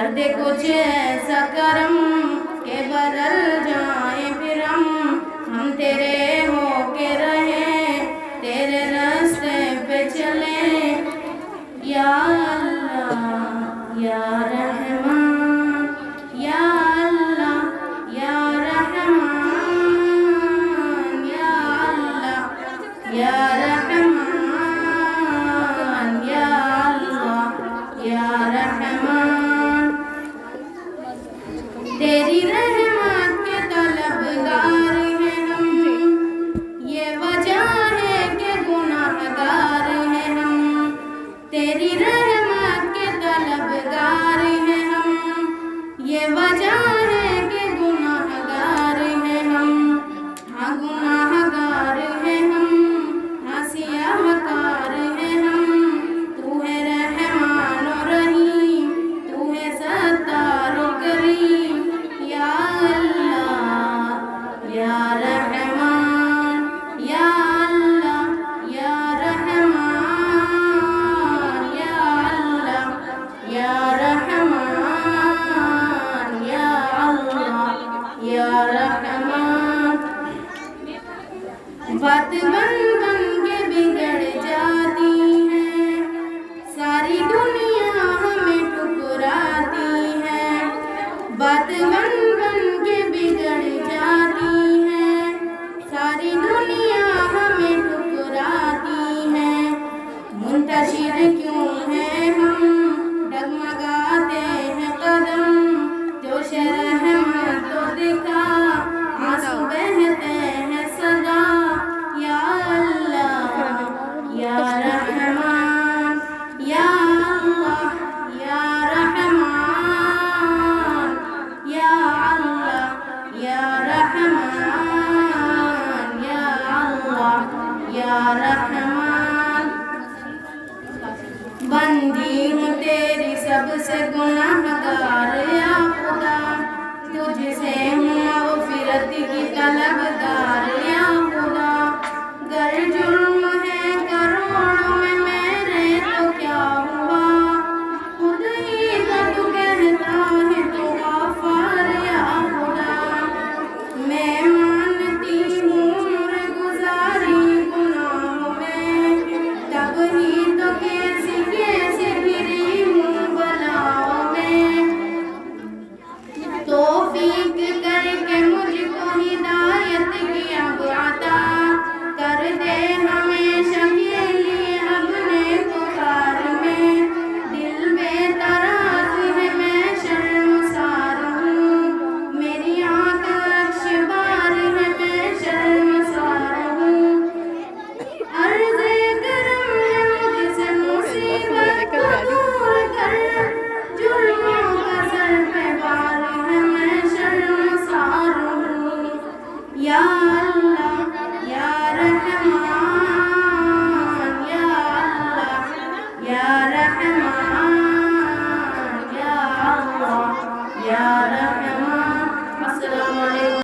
कर दे कुछ ऐसा करम के बदल जाए फिर हम तेरे हो के रहे तेरे रास्ते पे चले। या अल्लाह या रहमान या अल्लाह या रहमान या अल्लाह या रहमान या अल्लाह या रहमान। तेरी रहमत के तलबगार हैं हम, ये वजह है कि गुनाहगार हैं हम। तेरी रहमत के तलबगार हैं हम, ये वजह है कि गुनाहगार हैं हम। हाँ गुनाहगार हैं हम, हाँ सियाहकार हैं हम। तू है रहमान और रहीम, तू है सत्तार और करीम। या अल्लाह या रहमान या अल्लाह या रहमान या अल्लाह या रहमान या अल्लाह या रहमान। बात बन बन के बिगड़ जाती है, सारी दुनिया हमें ठुकराती है। बात बन बन के बिगड़ जाती है, सारी दुनिया हमें ठुकराती है। मुंतशिर क्यों है हम डगमगाते हैं कदम, जोश रहमत तो दिखा आंसू बहते हैं सदा। या अल्लाह या रहमान या अल्लाह या रहमान या अल्लाह या रहमान या अल्लाह या रहमान। बंदी हूँ तेरी सबसे गुनाहगार या खुदा, तुझसे हूँ मग़फ़िरत की तलबगार या खुदा। गर जुर्म